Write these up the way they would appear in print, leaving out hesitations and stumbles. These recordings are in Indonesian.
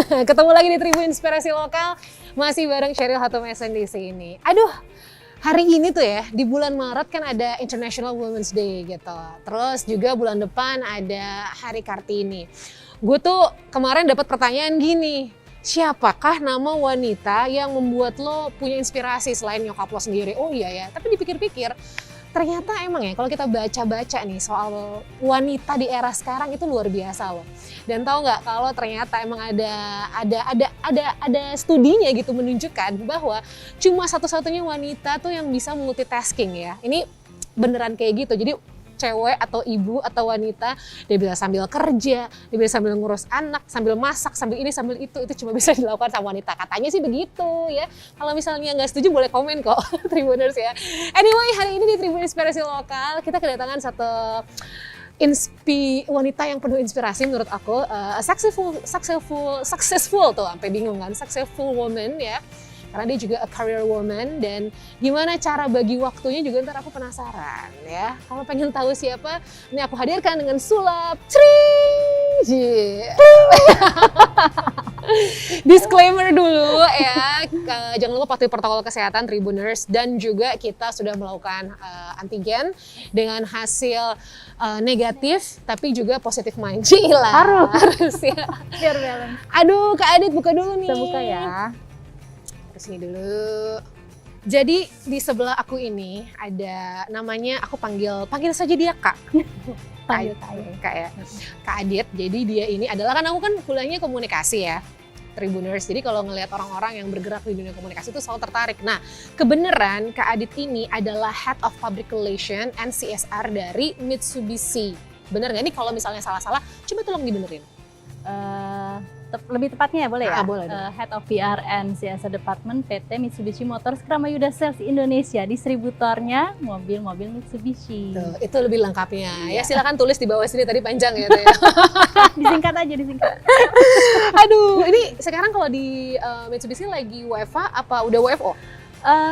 Ketemu lagi di Tribun Inspirasi Lokal, masih bareng Sheryl Hatumesen di sini. Aduh, hari ini tuh ya, di bulan Maret kan ada International Women's Day gitu. Terus juga bulan depan ada Hari Kartini. Gue tuh kemarin dapat pertanyaan gini, siapakah nama wanita yang membuat lo punya inspirasi selain nyokap lo sendiri? Oh iya ya, tapi dipikir-pikir, ternyata emang ya kalau kita baca-baca nih soal wanita di era sekarang itu luar biasa loh. Dan tahu nggak kalau ternyata emang ada studinya gitu menunjukkan bahwa cuma satu-satunya wanita tuh yang bisa multitasking ya. Ini beneran kayak gitu. Jadi cewek atau ibu atau wanita dia bisa sambil kerja, dia bisa sambil ngurus anak, sambil masak, sambil ini sambil itu cuma bisa dilakukan sama wanita. Katanya sih begitu ya. Kalau misalnya nggak setuju boleh komen kok Tribuners ya. Anyway, hari ini di Tribun Inspirasi Lokal kita kedatangan satu wanita yang penuh inspirasi menurut aku, successful tuh sampai bingung kan, successful woman ya. Karena dia juga a career woman dan gimana cara bagi waktunya juga ntar aku penasaran ya. Kalau pengen tahu siapa, ini aku hadirkan dengan sulap Disclaimer dulu ya, jangan lupa patuhi protokol kesehatan Tribuners dan juga kita sudah melakukan antigen dengan hasil negatif tapi juga positif mind. Cila. Harus ya. Biar balance. Aduh, Kak Adit buka dulu nih. Kita buka ya. Sini dulu. Jadi di sebelah aku ini ada namanya, aku panggil saja dia Kak. Panggil Kak ya. Kak Adit. Jadi dia ini adalah, kan aku kan kuliahnya komunikasi ya. Tribuners. Jadi kalau ngelihat orang-orang yang bergerak di dunia komunikasi itu selalu tertarik. Nah, kebenaran Kak Adit ini adalah Head of Public Relation and CSR dari Mitsubishi. Bener nggak? Ini kalau misalnya salah-salah, coba tolong dibenerin. Lebih tepatnya ya boleh ya? Boleh dong. Head of PR and CSR Department PT Mitsubishi Motors Kramayuda Sales Indonesia, distributornya mobil-mobil Mitsubishi. Tuh, itu lebih lengkapnya. Ya Iya. silakan tulis di bawah sini, tadi panjang ya. Tuh ya. Disingkat aja, disingkat. Aduh, ini sekarang kalau di Mitsubishi lagi WFA apa udah WFO?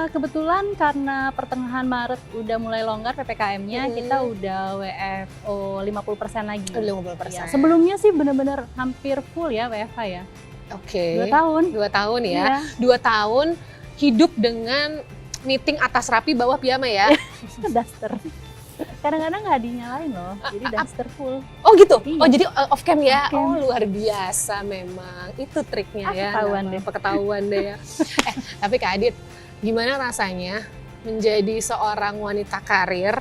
Kebetulan karena pertengahan Maret udah mulai longgar PPKM-nya, kita udah WFO 50% lagi. 50%. Ya, sebelumnya sih benar-benar hampir full ya WFH ya. Oke. 2 tahun. 2 tahun ya. Iya. 2 tahun hidup dengan meeting atas rapi bawah piyama ya. Duster. Kadang-kadang nggak dinyalain loh, jadi duster full. Oh gitu? Iya. Oh jadi off cam ya? Off cam. Oh luar biasa memang. Itu triknya ya. Ketahuan deh. Ketahuan deh ya. Tapi Kak Adit, gimana rasanya menjadi seorang wanita karir?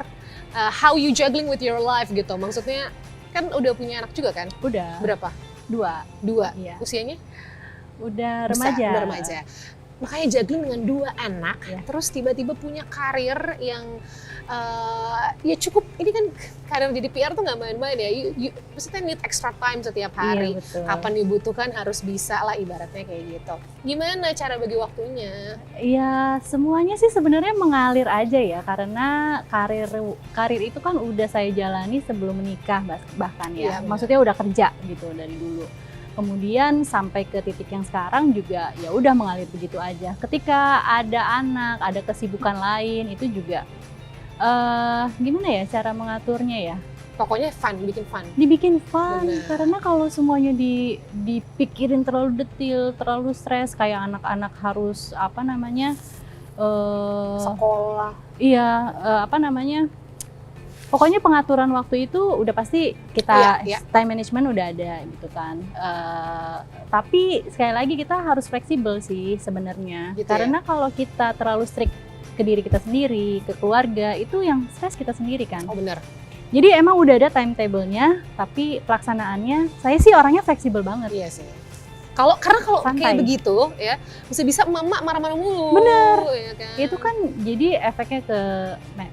How you juggling with your life gitu? Maksudnya kan udah punya anak juga kan? Udah. Berapa? 2. 2. Iya. Usianya? Udah Besar, remaja. udah remaja. Makanya juggling dengan 2 anak, Ya. terus tiba-tiba punya karir yang ya cukup, ini kan karir jadi PR tuh nggak main-main ya. Maksudnya need extra time setiap hari. Iya, betul. Kapan dibutuhkan harus bisa lah ibaratnya kayak gitu. Gimana cara bagi waktunya? Ya semuanya sih sebenarnya mengalir aja ya, karena karir itu kan udah saya jalani sebelum menikah bahkan Iya, ya. benar. Maksudnya udah kerja gitu dari dulu. Kemudian sampai ke titik yang sekarang juga ya udah mengalir begitu aja. Ketika ada anak, ada kesibukan lain itu juga gimana ya cara mengaturnya ya? Pokoknya fun, bikin fun. Dibikin fun, Benar. karena kalau semuanya dipikirin terlalu detail, terlalu stres, kayak anak-anak harus apa namanya Sekolah. iya apa namanya, pokoknya pengaturan waktu itu udah pasti kita Iya. time management udah ada gitu kan. Tapi sekali lagi kita harus fleksibel sih sebenarnya, Gitu karena kalau kita terlalu strict ke diri kita sendiri, ke keluarga, itu yang stres kita sendiri kan. Oh benar. Jadi emang udah ada timetable-nya, tapi pelaksanaannya saya sih orangnya fleksibel banget. Iya sih. Karena kalau Santai. kayak begitu ya, bisa emak marah-marah mulu. Bener. Ya kan? Itu kan jadi efeknya ke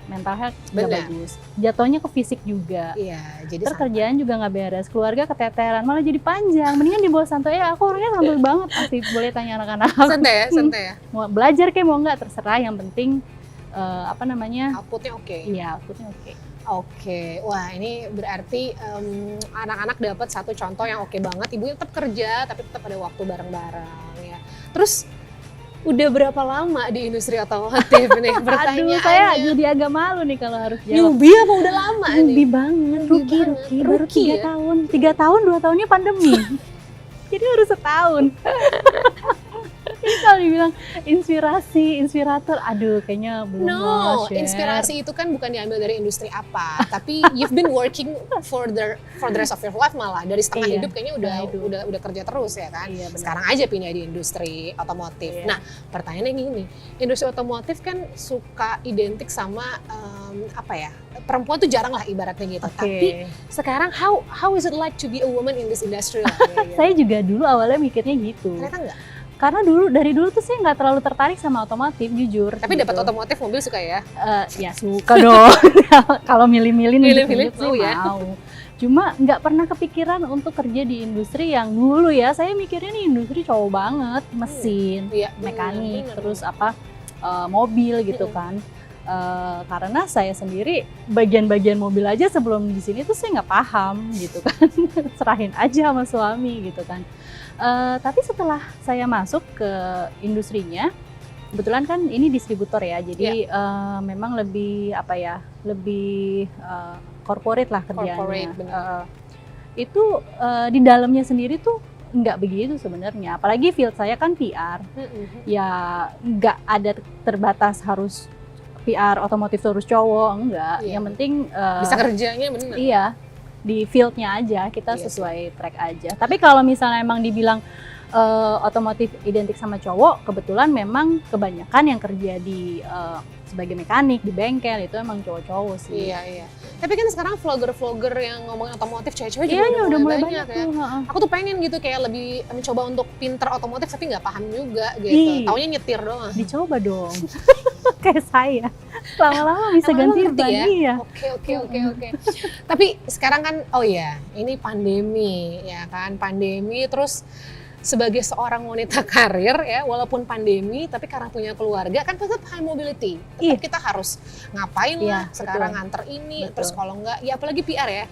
mental health nggak Benar. bagus. Jatuhnya ke fisik juga. Iya, jadi Terus kerjaan juga nggak beres, keluarga keteteran, malah jadi panjang. Mendingan dibawa santai ya, aku orangnya santai banget pasti. Boleh tanya anak-anak. santai ya. Mau belajar kayak mau nggak, terserah, yang penting apa namanya, Outputnya oke. iya outputnya oke. Oke, wah ini berarti anak-anak dapat satu contoh yang oke banget. Ibunya tetap kerja, tapi tetap ada waktu bareng-bareng ya. Terus udah berapa lama di industri otomotif nih? Aduh, Pertanyaannya. saya jadi agak malu nih kalau harus jawab. Newbie apa udah lama nih? Newbie banget, Newbie rookie, banget. baru Rookie 3 ya? tahun. 3 tahun, 2 tahunnya pandemi. Jadi baru setahun. Jadi kalau dibilang inspirasi, inspirator, aduh kayaknya belum No, Share. inspirasi itu kan bukan diambil dari industri apa, tapi you've been working for the rest of your life malah dari setengah Iya, hidup kayaknya udah kerja terus ya kan. Iya, benar. Sekarang aja pindah di industri otomotif. Iya. Nah, pertanyaannya gini, industri otomotif kan suka identik sama apa ya? Perempuan tuh jarang lah ibaratnya gitu. Oke. Tapi sekarang how is it like to be a woman in this industry lah? Gitu. Saya juga dulu awalnya mikirnya gitu. Ternyata enggak. Karena dari dulu tuh saya nggak terlalu tertarik sama otomotif, jujur. Tapi gitu. dapat otomotif mobil suka ya? Ya suka dong. Kalau milih-milih Milih-milih sih mau ya? mau. Cuma nggak pernah kepikiran untuk kerja di industri yang dulu ya. Saya mikirnya nih industri cowok banget, mesin, Iya, mekanik, bener. terus mobil gitu kan. Karena saya sendiri bagian-bagian mobil aja sebelum di sini tuh saya nggak paham gitu kan. Serahin aja sama suami gitu kan. Tapi setelah saya masuk ke industrinya, kebetulan kan ini distributor ya, jadi memang lebih lebih corporate lah kerjanya. Corporate, benar. Itu di dalamnya sendiri tuh nggak begitu sebenarnya, apalagi field saya kan PR, ya nggak ada terbatas harus PR otomotif terus cowok, enggak. Iya. Yang penting Bisa kerjanya bener. iya, di fieldnya aja kita Iya sesuai track aja. Tapi kalau misalnya emang dibilang otomotif identik sama cowok, kebetulan memang kebanyakan yang kerja di sebagai mekanik di bengkel itu emang cowok-cowok sih. Iya. Tapi kan sekarang vlogger-vlogger yang ngomongin otomotif cewek-cewek Iya, juga udah mulai banyak ya. tuh. Heeh. Aku tuh pengen gitu kayak lebih mencoba untuk pinter otomotif tapi nggak paham juga gitu. Ih. Taunya nyetir doang. Dicoba dong. Kayak saya. Lama-lama bisa Lama-lama ganti ngerti ban. ya? Iya. Oke. Tapi sekarang kan ini pandemi ya kan, pandemi terus sebagai seorang wanita karir ya, walaupun pandemi tapi karena punya keluarga kan tetap high mobility. Tetap Iya. kita harus ngapain lah Iya, sekarang betul. nganter ini, Betul. terus kalau enggak ya apalagi PR ya.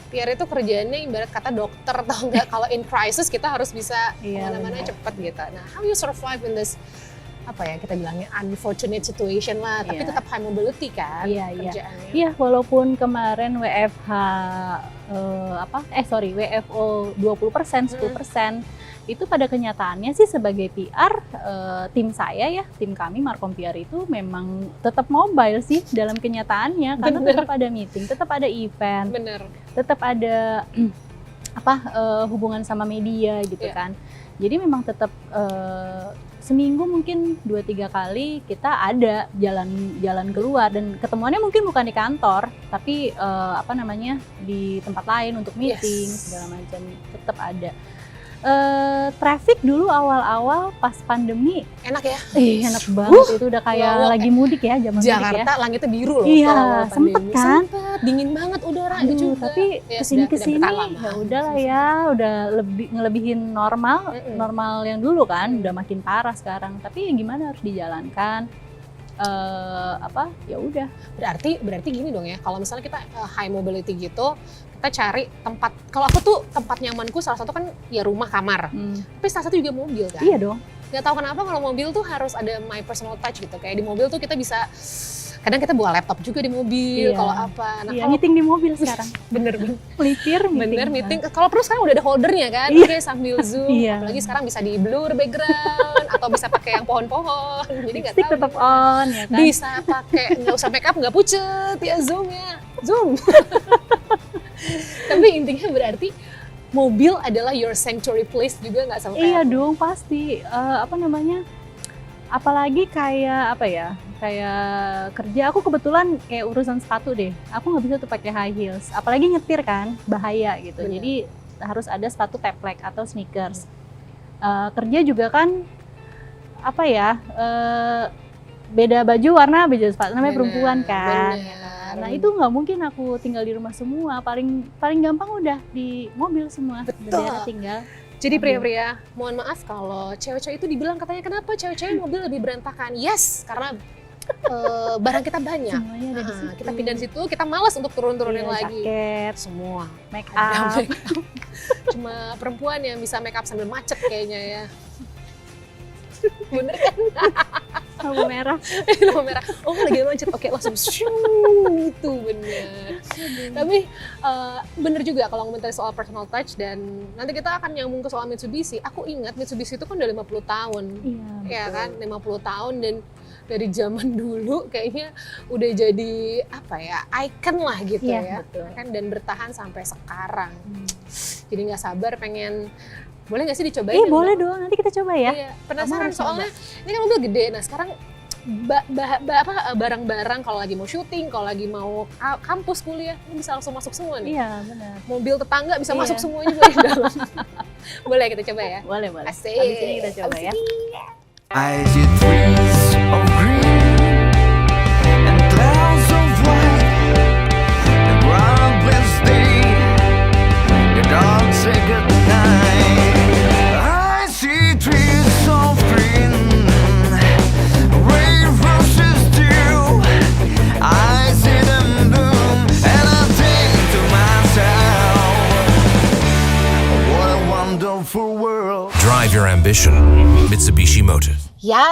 PR itu kerjaannya ibarat kata dokter atau enggak kalau in crisis kita harus bisa Iya, kemana-mana benar. cepet gitu. Nah, how you survive in this apa ya kita bilangnya unfortunate situation lah, tapi Iya. tetap high mobility kan Iya. kerjaannya. Iya, walaupun kemarin WFH WFO 20%, 10%, itu pada kenyataannya sih sebagai PR tim saya ya, tim kami Markom PR itu memang tetap mobile sih dalam kenyataannya karena Bener. tetap ada meeting, tetap ada event, Bener. tetap ada hubungan sama media gitu Iya. kan. Jadi memang tetap seminggu mungkin 2-3 kali kita ada jalan keluar dan ketemuannya mungkin bukan di kantor tapi di tempat lain untuk meeting Yes. segala macam, tetap ada. Traffic dulu awal-awal pas pandemi Enak ya. enak banget, itu udah kayak wow, lagi mudik ya, zaman mudik ya. Jakarta langitnya biru loh. Iya, kalau sempet pandemi. kan? Sempet, dingin banget udara Aduh, juga. tapi Ya, kesini tidak bertahan lama. ya udahlah ya, udah ngelebihin normal yang dulu kan, udah makin parah sekarang. Tapi gimana, harus dijalankan. Ya udah. Berarti gini dong ya, kalau misalnya kita high mobility gitu, kita cari tempat, kalau aku tuh tempat nyamanku salah satu kan ya rumah kamar, tapi salah satu juga mobil kan. Iya dong. Gak tahu kenapa kalau mobil tuh harus ada my personal touch gitu, kayak di mobil tuh kita bisa, kadang kita bawa laptop juga di mobil, Iya. kalau apa. Nah, Iya, kalau meeting di mobil sekarang. bener meeting. Kalau perlu sekarang udah ada holdernya kan, Iya. oke sambil zoom. Iya. Apalagi sekarang bisa di blur background atau bisa pakai yang pohon-pohon. Jadi nggak Stick tahu. tetap on ya kan. Bisa pakai nggak usah make up, nggak pucet ya zoom ya, zoom. Tapi intinya berarti mobil adalah your sanctuary place juga nggak sama Iya kayak aku? dong, pasti. Apalagi kayak kerja, aku kebetulan kayak urusan sepatu deh. Aku nggak bisa tuh pakai high heels, apalagi nyetir kan, bahaya gitu. Bener. Jadi harus ada sepatu teplek atau sneakers. Kerja juga kan beda baju warna, beda sepatu, namanya Bener, perempuan kan. bener. Nah itu nggak mungkin aku tinggal di rumah semua. Paling gampang udah di mobil semua. Betul. Daerah tinggal. Jadi pria-pria, mohon maaf kalau cewek-cewek itu dibilang katanya kenapa cewek-cewek mobil lebih berantakan. Yes, karena barang kita banyak. Semuanya ada di situ. Kita pindah di situ, kita malas untuk turun-turunin Iya, lagi. jaket, Semua. make Ada up. make up. Cuma perempuan yang bisa make up sambil macet kayaknya ya. Bener kan? Lampu merah. Lampu merah. Oh lagi macet. Oke langsung shoo, gitu bener. Tapi bener juga kalau ngomongin soal personal touch, dan nanti kita akan nyambung ke soal Mitsubishi. Aku ingat Mitsubishi itu kan udah 50 tahun. Iya, Ya kan, 50 tahun, dan dari zaman dulu kayaknya udah jadi apa ya, icon lah gitu ya. Betul. Kan, dan bertahan sampai sekarang. Jadi nggak sabar pengen, boleh nggak sih dicobain? Boleh dong, nanti kita coba ya. Iya, penasaran Kamu harus soalnya ini kan mobil gede. Nah sekarang barang-barang kalau lagi mau syuting, kalau lagi mau kampus kuliah, ini bisa langsung masuk semua nih. Iya, benar. Mobil tetangga bisa Iya. masuk semuanya juga di dalam. Boleh kita coba ya? Boleh. Asik. Habis ini kita coba ya. I see trees of green and clouds of white. The ground will stay, the dogs say goodnight. I see trees of green, red roses too. I see them bloom and I think to myself, what a wonderful world. Drive your ambition. Mitsubishi Motors. Ya,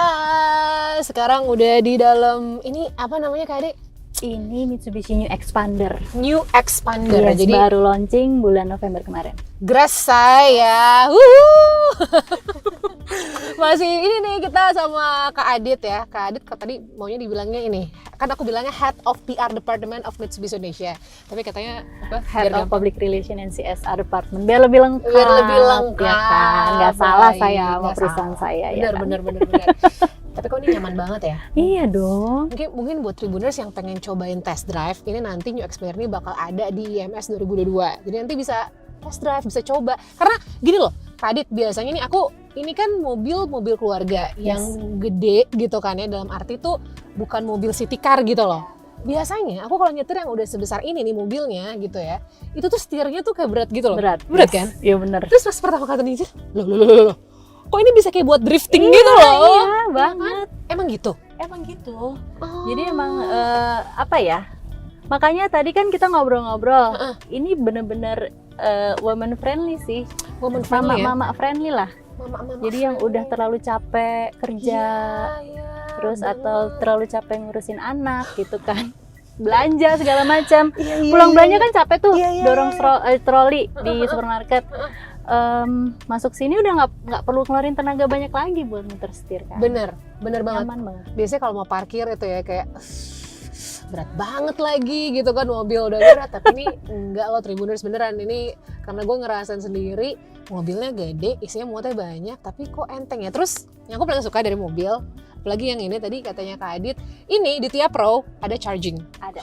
sekarang udah di dalam ini apa namanya Kak Ade? Ini Mitsubishi New Expander. New Expander. Yes, Jadi baru launching bulan November kemarin. Grass saya. Wuhu. Masih ini nih kita sama Kak Adit ya. Kak Adit tadi maunya dibilangnya ini. Kan aku bilangnya Head of PR Department of Mitsubishi Indonesia. Tapi katanya apa? Head Biar of Public Relation and CSR Department. Biar lebih lengkap. Biar lebih lengkap. Ya kan? Nggak salah Baik, saya sama nggak perusahaan salah. saya. Benar, Ya kan? benar. Tapi kok ini nyaman banget ya? Iya dong. Mungkin buat Tribuners yang pengen cobain test drive, ini nanti New Expander ini bakal ada di IMS 2022. Jadi nanti bisa test drive, bisa coba. Karena gini loh, Kak Adit, biasanya nih ini kan mobil keluarga yang gede gitu kan ya, dalam arti tuh bukan mobil city car gitu loh. Biasanya aku kalau nyetir yang udah sebesar ini nih mobilnya gitu ya, itu tuh setirnya tuh kayak berat gitu loh. Berat Yes. kan? Iya benar. Terus pas pertama kali nyetir, loh. Kok ini bisa kayak buat drifting gitu loh? Iya banget. Emang gitu? Emang gitu. Oh. Jadi emang apa ya? Makanya tadi kan kita ngobrol-ngobrol. Ini bener-bener woman friendly sih. Woman friendly ya? Mama friendly lah. Mama Jadi yang udah terlalu capek kerja, terus atau terlalu capek ngurusin anak gitu kan. Belanja segala macam. Pulang belanja kan capek tuh, dorong troli di supermarket. Masuk sini udah nggak perlu ngeluarin tenaga banyak lagi buat muter setir kan. Bener banget. Nyaman banget. Biasanya kalau mau parkir itu ya kayak berat banget lagi gitu kan, mobil udah berat. Tapi ini enggak loh Tribuners, beneran ini karena gue ngerasain sendiri, mobilnya gede, isinya muatnya banyak, tapi kok enteng ya. Terus yang aku paling suka dari mobil, apalagi yang ini tadi katanya Kak Adit, ini di tiap row ada charging. Ada.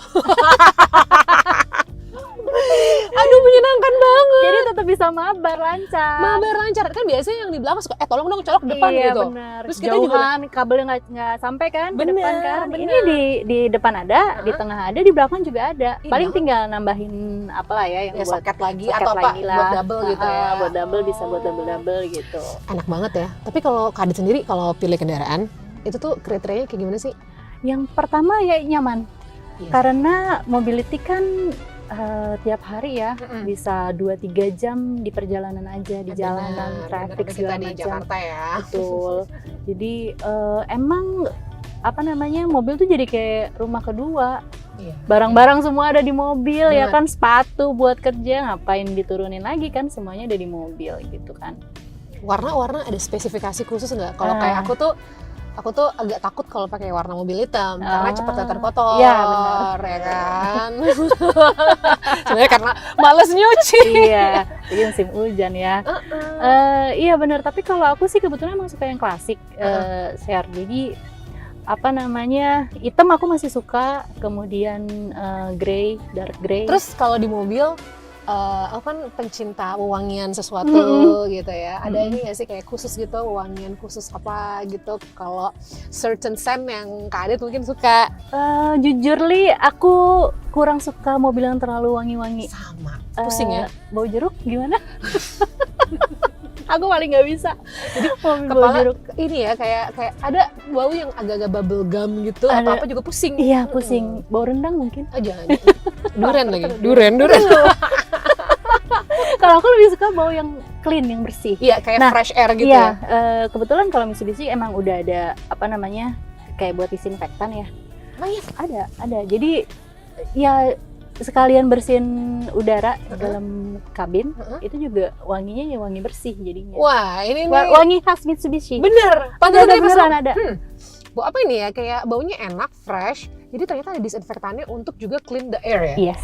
Aduh, menyenangkan banget. Jadi tetap bisa mabar lancar. Mabar lancar. Kan biasanya yang di belakang suka tolong dong colok depan iya, gitu. Bener. Terus kita juga jauhan kabelnya nggak sampai kan ke Bener, depan kan. bener. Ini di depan ada, di tengah ada, di belakang juga ada. Ih, Paling banget. tinggal nambahin apalah ya yang ya buat soket lagi soket atau apa lagi lah. buat double gitu ya. Buat double bisa buat double gitu. Enak banget ya. Tapi kalau Kak Adit sendiri kalau pilih kendaraan itu tuh kriterianya kayak gimana sih? Yang pertama ya nyaman. Iya. Karena mobility kan tiap hari ya Mm-mm. bisa 2-3 jam di perjalanan aja di jalanan, traffic kita segala di macam. Jakarta ya. Betul. Jadi emang apa namanya, mobil tuh jadi kayak rumah kedua. Iya. Barang-barang semua ada di mobil ya Benar. kan, sepatu buat kerja ngapain diturunin lagi kan, semuanya ada di mobil gitu kan. Warna ada spesifikasi khusus nggak? Kalau kayak aku tuh agak takut kalau pakai warna mobil hitam karena cepat terkotor. Iya, benar. Ya kan. Sebenarnya karena males nyuci. Iya, jadi musim hujan ya. Iya benar, tapi kalau aku sih kebetulan emang suka yang klasik, share. Jadi apa namanya, hitam aku masih suka, kemudian grey, dark grey. Terus kalau di mobil aku kan pencinta wewangian sesuatu gitu ya. Ada ini nggak sih kayak khusus gitu, wewangian khusus apa gitu? Kalau certain scent yang Kak Adit mungkin suka. Jujur Li, aku kurang suka mobil yang terlalu wangi-wangi. Sama. Pusing ya. Bau jeruk gimana? Aku paling nggak bisa. Jadi mobil bau Kepala jeruk. ini ya kayak ada bau yang agak-agak bubble gum gitu, Ada. apa-apa juga pusing. Iya pusing. Bau rendang mungkin. Oh, jangan. Duren lagi. Duren. Kalau aku lebih suka bau yang clean, yang bersih. Iya, kayak Nah, fresh air gitu Iya, ya. kebetulan kalau Mitsubishi emang udah ada apa namanya, kayak buat disinfektan ya. Oh iya. Ada. Jadi ya sekalian bersihin udara dalam kabin, itu juga wanginya ya wangi bersih jadinya. Wah, ini nih. Wangi khas Mitsubishi. Bener. Ada Padahal beneran ada. Bau apa ini ya? Kayak baunya enak, fresh. Jadi ternyata ada disinfektannya untuk juga clean the air ya. Yes.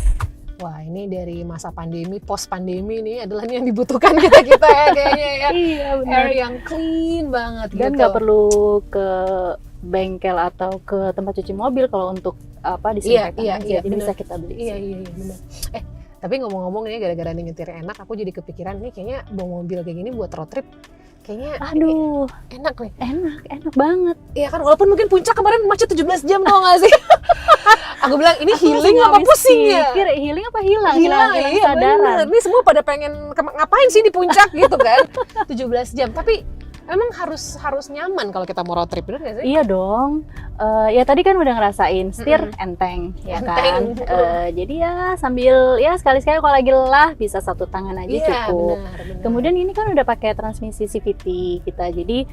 Wah, ini dari masa pandemi, post pandemi ini adalah yang dibutuhkan kita ya kayaknya ya. Iya benar. Air yang clean banget Dan gitu. nggak perlu ke bengkel atau ke tempat cuci mobil kalau untuk disinfektan aja. Jadi bener. bisa kita beli. Iya benar. Tapi ngomong-ngomong ini gara-gara nih nyetir enak, aku jadi kepikiran nih kayaknya bawa mobil kayak gini buat road trip kayaknya Aduh, enak nih. enak banget. Iya kan, walaupun mungkin puncak kemarin macet 17 jam tau gak sih? Aku bilang ini Aku healing masih apa habis pusing ya? pikir, healing apa hilang Hilang, iya kesadaran. bener. Ini semua pada pengen ngapain sih di puncak gitu kan? 17 jam, tapi emang harus nyaman kalau kita mau road trip, bener gak sih? Iya dong. Ya tadi kan udah ngerasain setir enteng, ya kan. Enteng. Jadi ya sambil ya sekali-sekali kalau lagi lelah bisa satu tangan aja Iya, cukup. benar. Kemudian ini kan udah pakai transmisi CVT kita, jadi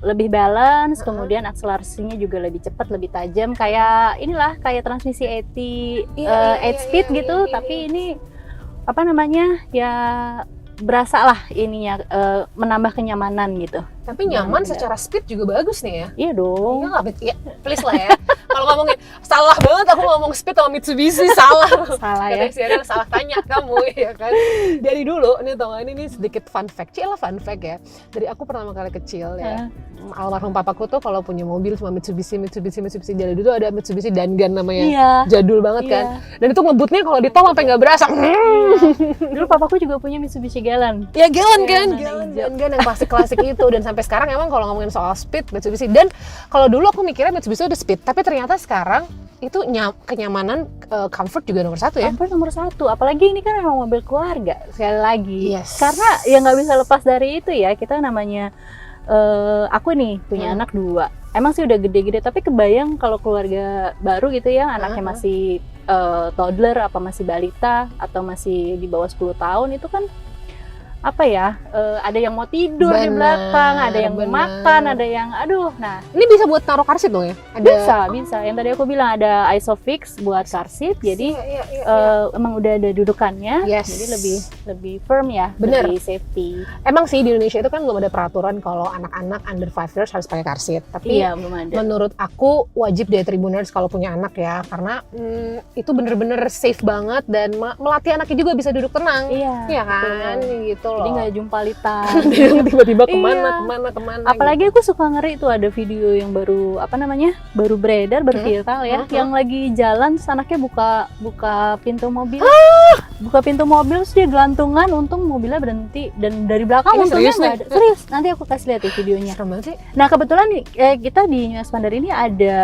lebih balance. Kemudian akselerasinya juga lebih cepat, lebih tajam. Kayak inilah kayak transmisi 8 speed gitu. Tapi ini apa namanya ya berasa lah ininya menambah kenyamanan gitu. Tapi nyaman Bener. secara speed juga bagus nih ya. Iya dong. Iya lah, ya, please lah ya. Kalau ngomongin salah banget aku ngomong speed sama Mitsubishi salah. Salah ya. Kata si Ariel, salah tanya kamu ya kan. Dari dulu nih tau gak, ini sedikit fun fact. Cila fun fact ya. Dari aku pertama kali kecil ya. Almarhum papaku tuh kalau punya mobil cuma Mitsubishi. Dari dulu ada Mitsubishi Dangan namanya. Iya. Jadul banget Iya. kan. Dan itu ngebutnya kalau di tol sampai nggak berasa. Dulu papaku juga punya Mitsubishi Galant. Ya Galant kan, warna Galant hijau. Dangan yang klasik-klasik itu. Dan sampai sekarang emang kalau ngomongin soal speed Mitsubishi, dan kalau dulu aku mikirnya Mitsubishi udah speed, tapi ternyata sekarang itu kenyamanan, comfort juga nomor satu ya. Comfort nomor satu, apalagi ini kan memang mobil keluarga sekali lagi. Yes. Karena ya nggak bisa lepas dari itu ya, kita namanya aku nih punya anak 2. Emang sih udah gede-gede, tapi kebayang kalau keluarga baru gitu ya, anaknya masih toddler, apa masih balita, atau masih di bawah 10 tahun, itu kan apa ya, ada yang mau tidur di Benar, belakang, ada yang mau benar. makan, ada yang nah Ini bisa buat taruh car seat dong ya? bisa. Yang tadi aku bilang ada Isofix buat car seat, jadi Iya. emang udah ada dudukannya, Yes. jadi lebih firm ya, Bener. lebih safety. Emang sih di Indonesia itu kan belum ada peraturan kalau anak-anak under 5 years harus pakai car seat. Tapi Iya, belum ada. menurut aku wajib deh Tribuners kalau punya anak ya, karena itu bener-bener safe banget dan melatih anaknya juga bisa duduk tenang. Iya, kan, gitu loh. jadi nggak jumpalitan. Ada yang tiba-tiba Iya. kemana. Apalagi aku suka ngeri tuh, ada video yang baru baru beredar, baru viral ya, yang lagi jalan terus anaknya buka pintu mobil. Buka pintu mobil terus dia gelantungan, untung mobilnya berhenti dan dari belakang Ini untungnya serius nggak nih? ada. Serius, nanti aku kasih lihat ya videonya. Serem banget sih. Nah kebetulan kita di New Expander ini ada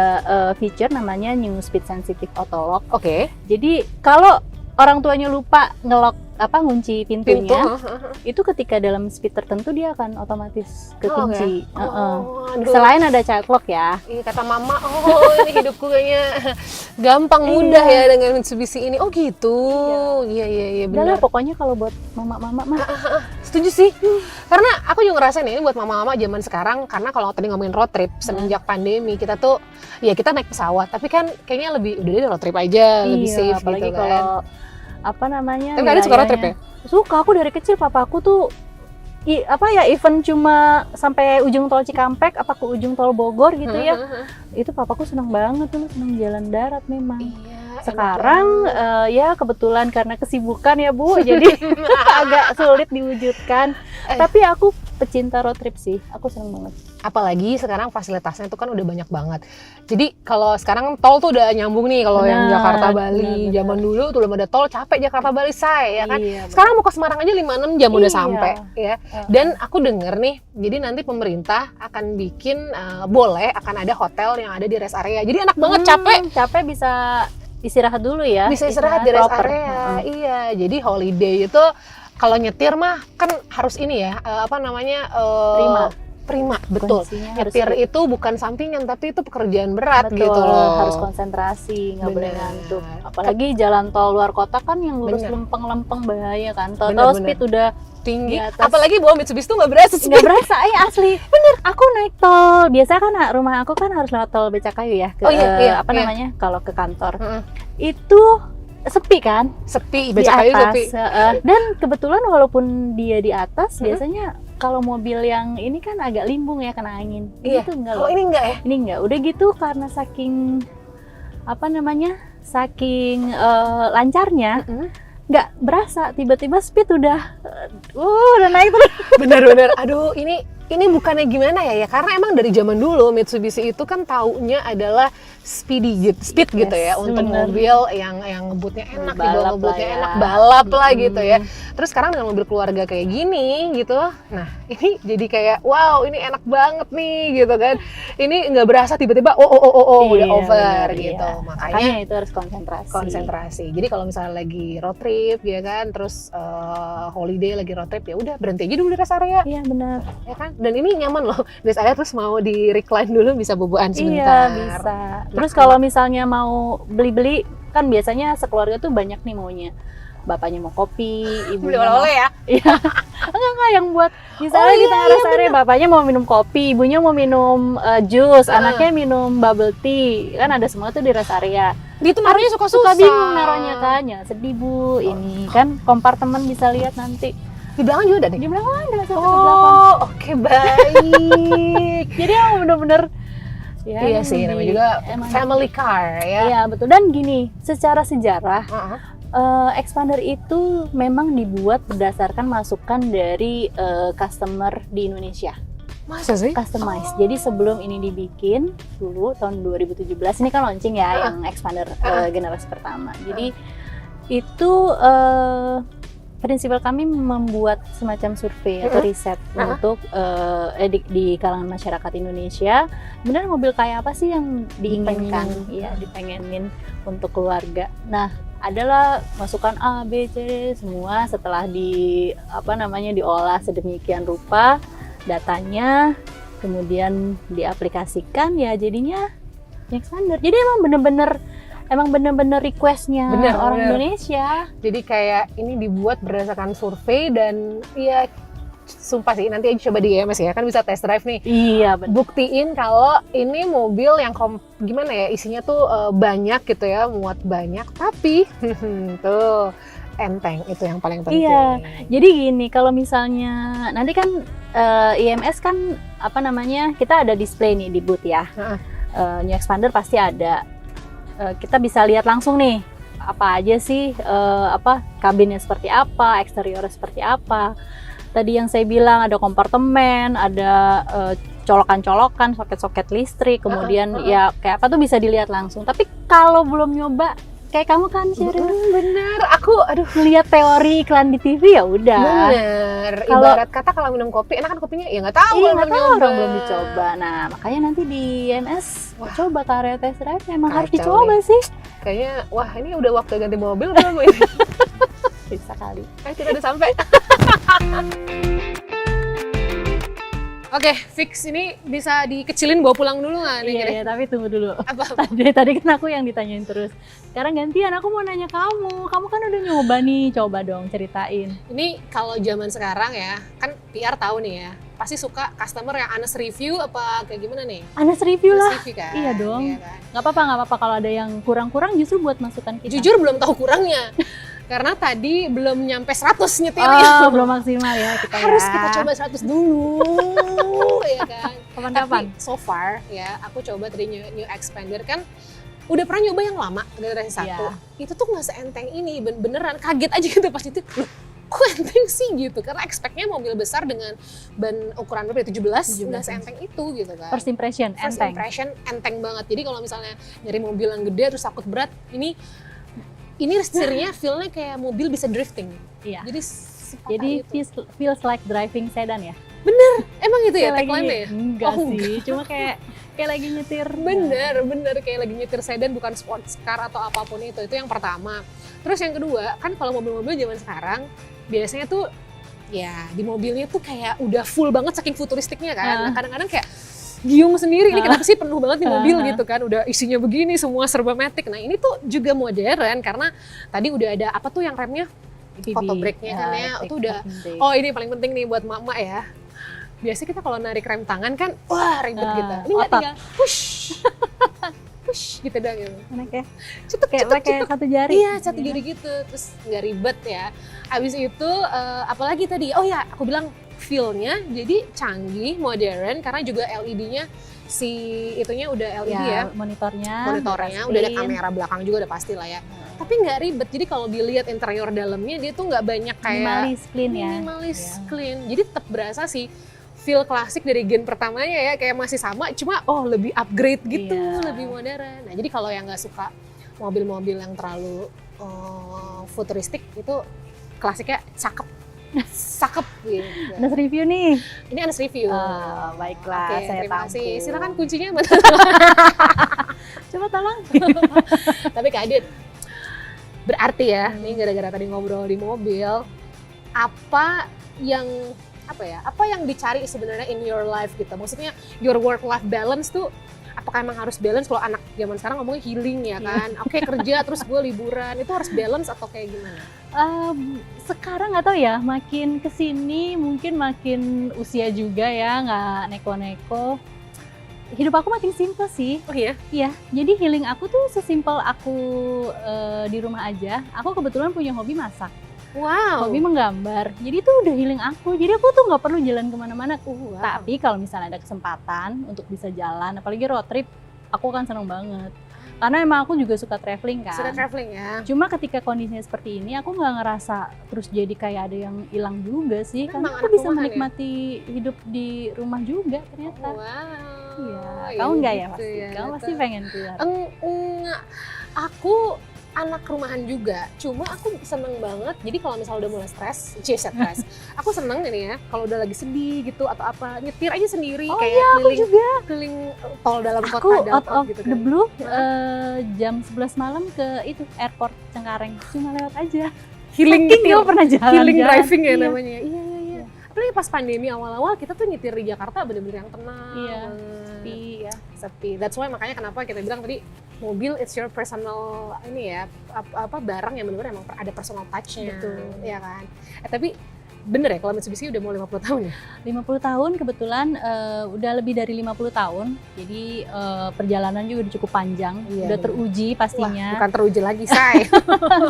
feature namanya New Speed Sensitive Auto Lock. Oke. Jadi kalau orang tuanya lupa ngelok ngunci pintunya, itu ketika dalam speed tertentu dia akan otomatis kekunci. Aduh. Selain ada child lock ya. Iya, kata mama, ini hidupku kayaknya gampang mudah ya dengan Mitsubishi ini. Oh gitu. Iya Udah lah, benar. pokoknya kalau buat mama-mama mah Setuju sih. Karena aku juga ngerasain ini buat mama-mama zaman sekarang, karena kalau tadi ngomongin road trip semenjak pandemi kita tuh ya kita naik pesawat, tapi kan kayaknya lebih udah deh road trip aja, lebih safe apalagi gitu kan. kalau apa namanya? Tapi kalian suka road trip ya? Suka, aku dari kecil papaku tuh even cuma sampai ujung tol Cikampek apa ke ujung tol Bogor gitu ya. Itu papaku seneng banget tuh, seneng jalan darat memang. Iya. Sekarang ya kebetulan karena kesibukan ya Bu, jadi agak sulit diwujudkan. Tapi aku pecinta road trip sih, aku seneng banget. Apalagi sekarang fasilitasnya tuh kan udah banyak banget. Jadi kalau sekarang tol tuh udah nyambung nih, kalau yang Benar, Jakarta Bali. benar. Zaman dulu tuh belum ada tol, capek Jakarta Bali ya kan. Iya, Sekarang mau ke Semarang aja 5-6 jam udah Iya. sampai ya. Dan aku denger nih, jadi nanti pemerintah akan bikin akan ada hotel yang ada di rest area. Jadi enak banget, Capek bisa istirahat dulu ya. bisa istirahat di rest proper. area. Iya, jadi holiday itu kalau nyetir mah kan harus ini ya, prima, betul. Kondisinya harus Nyetir itu bukan sampingan, tapi itu pekerjaan berat betul, gitu loh. harus konsentrasi, nggak boleh Bener. ngantuk. Apalagi jalan tol luar kota kan yang lurus Bener. lempeng-lempeng bahaya kan. Bener, Total bener. speed udah Tinggi. di atas. Apalagi bawa Mitsubishi tuh nggak berasa sih. nggak berasa, asli. Bener. Aku naik tol, biasa kan rumah aku kan harus lewat tol Becakayu ya. Oh, iya, namanya kalau ke kantor. Heeh. Itu sepi kan Sepi, di baca kayu atas. sepi. Dan kebetulan walaupun dia di atas, biasanya kalau mobil yang ini kan agak limbung ya kena angin. Iya. Itu enggak Kalau loh. ini enggak ya? Ini enggak. Udah gitu karena saking saking lancarnya, nggak berasa tiba-tiba speed udah naik terus. Bener-bener, aduh ini bukannya gimana ya, karena emang dari zaman dulu Mitsubishi itu kan taunya adalah speed gitu ya, untuk bener. mobil yang ngebutnya enak, dibawa Balap ngebutnya lah ya. enak, balap lah gitu ya. Terus sekarang dengan mobil keluarga kayak gini gitu, nah ini jadi kayak wow ini enak banget nih gitu kan. Ini nggak berasa tiba-tiba udah Iya, over bener, gitu. iya. Makanya itu harus konsentrasi. Jadi kalau misalnya lagi road trip ya kan, terus holiday lagi road trip ya udah berhenti aja dulu di rest area Iya benar. ya kan. Dan ini nyaman loh. Rest area terus mau di recline dulu bisa boboan Iya sebentar. bisa. Terus kalau misalnya mau beli-beli kan biasanya sekeluarga tuh banyak nih maunya. Bapaknya mau kopi, Beli ibunya mau oleh-oleh ya. Iya. Enggak yang buat misalnya di tengah rest area bapaknya mau minum kopi, ibunya mau minum jus, anaknya minum bubble tea. Kan ada semua tuh di rest area. Dia tuh naruhnya suka Suka bingung naruhnya kan, ya sedih Bu. Ini kan kompartemen bisa lihat nanti. Di belakang juga ada deh. Di belakang ada satu di belakang. Oh, oke baik. Jadi emang bener-bener ya, Iya sih, namanya juga emang family car ya. Iya betul. Dan gini, secara sejarah Heeh. Expander itu memang dibuat berdasarkan masukan dari customer di Indonesia. Masa sih? Customize. Jadi sebelum ini dibikin dulu tahun 2017 ini kan launching ya yang Expander generasi pertama. Jadi itu prinsipal kami membuat semacam survei atau riset untuk di kalangan masyarakat Indonesia. Benar mobil kayak apa sih yang diinginkan? Iya, dipengenin untuk keluarga. Nah, adalah masukan A, B, C, D semua setelah diolah sedemikian rupa datanya, kemudian diaplikasikan ya jadinya Expander. Jadi emang bener-bener requestnya orang Indonesia. Jadi kayak ini dibuat berdasarkan survei dan ya sumpah sih nanti aja coba di IMS ya, kan bisa test drive nih. Iya benar. Buktiin kalau ini mobil yang gimana ya, isinya tuh banyak gitu ya, muat banyak tapi tuh enteng, itu yang paling penting. Iya. Jadi gini, kalau misalnya nanti kan IMS kan kita ada display nih di booth ya. New Expander pasti ada. Kita bisa lihat langsung nih apa aja sih, kabinnya seperti apa, eksteriornya seperti apa. Tadi yang saya bilang ada kompartemen, ada colokan-colokan, soket-soket listrik, kemudian ya kayak apa tuh bisa dilihat langsung. Tapi kalau belum nyoba, kayak kamu kan Sheryl, Bener, aku ngeliat teori iklan di TV ya udah. bener. Ibarat kata kalau minum kopi, enak kan kopinya? Ya nggak tahu. Iya belum nggak tahu nyoba. orang belum dicoba. Nah makanya nanti di IMS coba ke area test drive emang harus Kacau dicoba nih. sih. Kayaknya, wah ini udah waktu ganti mobil belum ini? Bisa kali. Kita udah sampai. Oke, fix ini bisa dikecilin bawa pulang dulu nggak nih? Iya, tapi tunggu dulu. Apa? Tadi kan aku yang ditanyain terus. Sekarang gantian, aku mau nanya kamu. Kamu kan udah nyoba nih, coba dong ceritain. Ini kalau zaman sekarang ya, kan PR tahu nih ya, pasti suka customer yang honest review apa kayak gimana nih? Honest review lah. Honest review kan? Iya dong. Iya kan? Nggak apa-apa kalau ada yang kurang-kurang justru buat masukan kita. Jujur belum tahu kurangnya. Karena tadi belum nyampe 100 nyetirnya. Belum maksimal ya kita Harus ya. kita coba 100 dulu, ya kan? Kapan-kapan? Tapi so far ya, aku coba tadi New Expander kan udah pernah nyoba yang lama generasi 1. Iya. Itu tuh nggak seenteng ini, beneran kaget aja gitu pas itu. Loh, kok enteng sih gitu? Karena expect-nya mobil besar dengan ban ukuran berapa? 17 nggak seenteng itu gitu kan. First impression, First enteng. impression enteng banget. Jadi kalau misalnya nyari mobil yang gede terus takut berat, ini setirnya feel-nya kayak mobil bisa drifting. Iya. Jadi feels like driving sedan ya? emang gitu ya Kayak lagi- tagline-nya ya? Enggak Oh, sih, cuma kayak lagi nyetir. Bener kayak lagi nyetir sedan bukan sports car atau apapun itu yang pertama. Terus yang kedua kan kalau mobil-mobil zaman sekarang biasanya tuh ya di mobilnya tuh kayak udah full banget saking futuristiknya kan. Nah, kadang-kadang kayak giung sendiri, ini kenapa sih penuh banget di mobil gitu kan, udah isinya begini semua serba matic. Nah ini tuh juga modern karena tadi udah ada apa tuh yang remnya photo brake-nya kan ya, itu udah oh ini paling penting nih buat mak-mak ya. Biasanya kita kalau narik rem tangan kan wah ribet gitu, ini nggak otot. tinggal push push gitu dong gitu. Enak ya. Cetek, Kayak cetek, pakai cetek. satu jari. Iya, satu jari gitu, terus nggak ribet ya. Abis itu apalagi tadi, oh ya aku bilang feel-nya jadi canggih, modern karena juga LED-nya si itunya udah LED ya, monitornya udah ada kamera belakang juga udah pasti lah ya. Tapi nggak ribet, jadi kalau dilihat interior dalamnya dia tuh nggak banyak kayak minimalis clean ya. minimalis Iya. clean. Jadi tetap berasa sih feel klasik dari gen pertamanya ya, kayak masih sama, cuma lebih upgrade gitu, Iya. lebih modern. Nah jadi kalau yang nggak suka mobil-mobil yang terlalu futuristik itu klasiknya cakep, cakep gitu. Anas review nih. Ini Anas review. Baiklah, Oke, saya terima kasih. tampung. Silakan kuncinya betul. Coba tolong. Tapi Kak Adit, berarti ya, ini gara-gara tadi ngobrol di mobil, apa yang dicari sebenarnya in your life gitu? Maksudnya your work-life balance tuh, apakah emang harus balance? Kalau anak zaman sekarang ngomongnya healing ya kan? Oke, kerja terus gue liburan, itu harus balance atau kayak gimana? Sekarang nggak tahu ya, makin kesini mungkin makin usia juga ya, nggak neko-neko. Hidup aku makin simple sih. Oh iya? Iya, jadi healing aku tuh sesimpel aku di rumah aja. Aku kebetulan punya hobi masak, Wow. hobi menggambar. Jadi itu udah healing aku. Jadi aku tuh nggak perlu jalan kemana-mana. Wow. Tapi kalau misalnya ada kesempatan untuk bisa jalan, apalagi road trip, aku akan seneng banget. Karena emang aku juga suka traveling kan. Sudah traveling ya? Cuma ketika kondisinya seperti ini, aku nggak ngerasa terus jadi kayak ada yang hilang juga sih. Memang Karena aku anak bisa rumahan menikmati hidup di rumah juga ternyata. Wow. Iya, Ya kamu enggak ya gitu pasti? ya, Kamu gitu. pasti pengen keluar. Enggak, aku anak rumahan juga, cuma aku seneng banget. Jadi kalau misalnya udah mulai stres, aku seneng ini ya. Kalau udah lagi sedih gitu atau apa, nyetir aja sendiri Oh kayak iya, aku keliling, juga. keliling tol dalam Aku kota out Depok of gitu the kan. blue jam 11 malam ke itu airport Cengkareng. Cuma lewat aja. Healing Saking nggak pernah jalan. healing driving ya Iya. namanya. Iya. Apalagi pas pandemi awal-awal kita tuh nyetir di Jakarta bener-bener yang tenang. Iya. banget. Sepi ya. Sepi. That's why makanya kenapa kita bilang tadi mobil it's your personal ini ya apa barang yang benar-benar emang ada personal touch-nya. Betul. Ya kan. Tapi bener ya kalau Mitsubishi udah mau 50 tahun ya? 50 tahun kebetulan udah lebih dari 50 tahun. Jadi perjalanan juga udah cukup panjang, Iya, udah bener. teruji Wah, pastinya. bukan teruji lagi, say.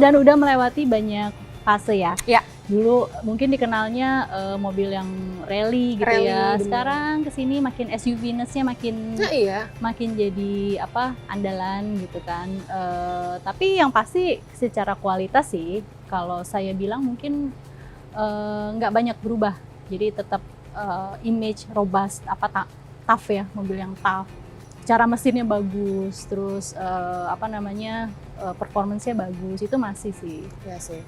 Dan udah melewati banyak fase ya. Ya. Dulu mungkin dikenalnya mobil yang rally gitu Rally, ya. bener. Sekarang kesini makin SUV-ness-nya makin Nah, iya. makin jadi andalan gitu kan. Tapi yang pasti secara kualitas sih kalau saya bilang mungkin nggak banyak berubah. Jadi tetap image robust tough ya, mobil yang tough. Cara mesinnya bagus, terus performance-nya bagus, itu masih sih. Ya sih.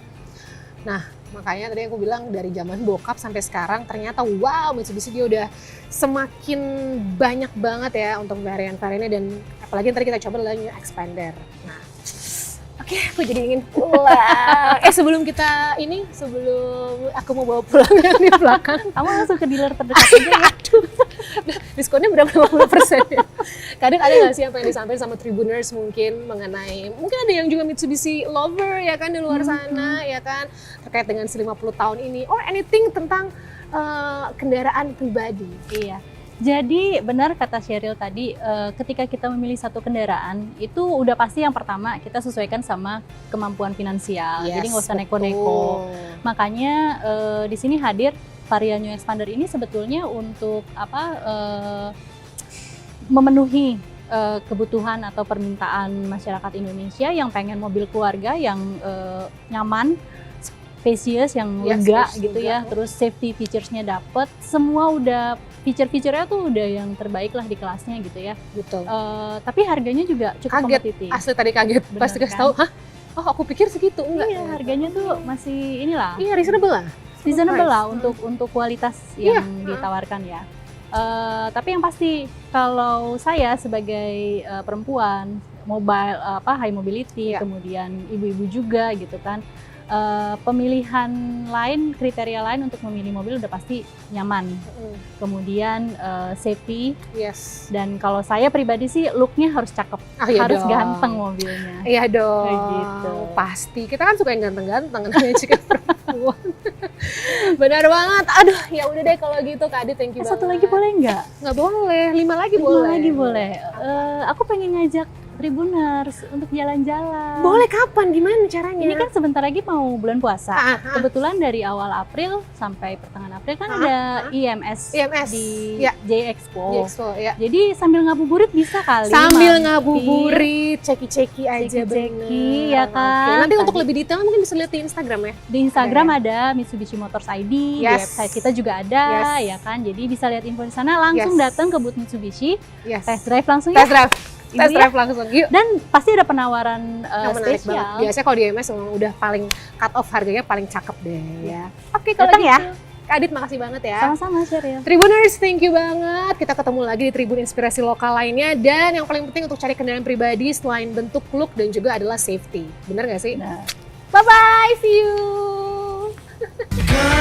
Nah, makanya tadi aku bilang dari zaman bokap sampai sekarang ternyata wow Mitsubishi dia udah semakin banyak banget ya untuk varian-variannya dan apalagi yang tadi kita coba adalah new Xpander. Nah, oke, aku jadi ingin pulang. Sebelum aku mau bawa pulang yang di belakang, Kamu langsung ke dealer terdekat aja ya. diskonnya berapa 50% ya? Kadang ada nggak sih apa yang disampaikan sama Tribuners mungkin ada yang juga Mitsubishi lover ya kan di luar sana ya kan terkait dengan 50 tahun ini or anything tentang kendaraan pribadi. Iya. Jadi benar kata Sheryl tadi, ketika kita memilih satu kendaraan itu udah pasti yang pertama kita sesuaikan sama kemampuan finansial. Jadi nggak usah neko-neko. Makanya di sini hadir varian New Xpander ini sebetulnya untuk memenuhi kebutuhan atau permintaan masyarakat Indonesia yang pengen mobil keluarga yang nyaman, spacious, yang lega spacious gitu juga. ya. Terus safety features-nya dapet, semua udah feature-featurenya tuh udah yang terbaik lah di kelasnya gitu ya. Betul. Tapi harganya juga cukup Kaget. kompetitif. Asli tadi kaget Bener pas dikasih kan? tahu, hah? Oh aku pikir segitu, enggak. Iya, harganya tuh masih inilah. Iya, reasonable lah. Reasonable lah Price. untuk kualitas Iya, yang ditawarkan ya. Tapi yang pasti kalau saya sebagai perempuan high mobility, Iya. kemudian ibu-ibu juga gitu kan, pemilihan lain, kriteria lain untuk memilih mobil udah pasti nyaman. Kemudian safety, Yes. dan kalau saya pribadi sih looknya harus cakep, Ah, iya harus dong. ganteng mobilnya. Iya dong. Kayak gitu. Pasti. Kita kan suka yang ganteng-ganteng namanya juga perempuan. Benar banget. Aduh, ya udah deh kalau gitu Kak Adi, thank you banget. Satu lagi boleh nggak? Nggak boleh, 5 lagi 5 boleh. lagi boleh. Aku pengen ngajak Tribuners untuk jalan-jalan. Boleh kapan? Gimana caranya? Ini kan sebentar lagi mau bulan puasa. Ah, ah. Kebetulan dari awal April sampai pertengahan April kan ada IMS di ya. J Expo. Di Expo, ya. Jadi sambil ngabuburit bisa kali. Sambil mampir. ngabuburit, ceki-ceki aja Ceki-ceki, bener. ya kan? Oke, nanti untuk Tadi. lebih detail mungkin bisa lihat di Instagram ya. Di Instagram ada Mitsubishi Motors ID, di Yes. website kita juga ada, Yes. ya kan? Jadi bisa lihat info di sana, langsung Yes. datang ke booth Mitsubishi, Yes. test drive langsung Test ya. drive. Ibu Test ya. drive langsung. Yuk. Dan pasti ada penawaran Yang menarik banget. spesial. Biasanya kalau di MS memang udah paling cut off harganya paling cakep deh ya. Oke, kalau Datang gitu. ya. Kak Adit makasih banget ya. Sama-sama, Sheryl. Tribuners, thank you banget. Kita ketemu lagi di Tribun Inspirasi Lokal lainnya. Dan yang paling penting untuk cari kendaraan pribadi selain bentuk, look, dan juga adalah safety. Bener gak sih? Nah. Bye-bye, see you! Come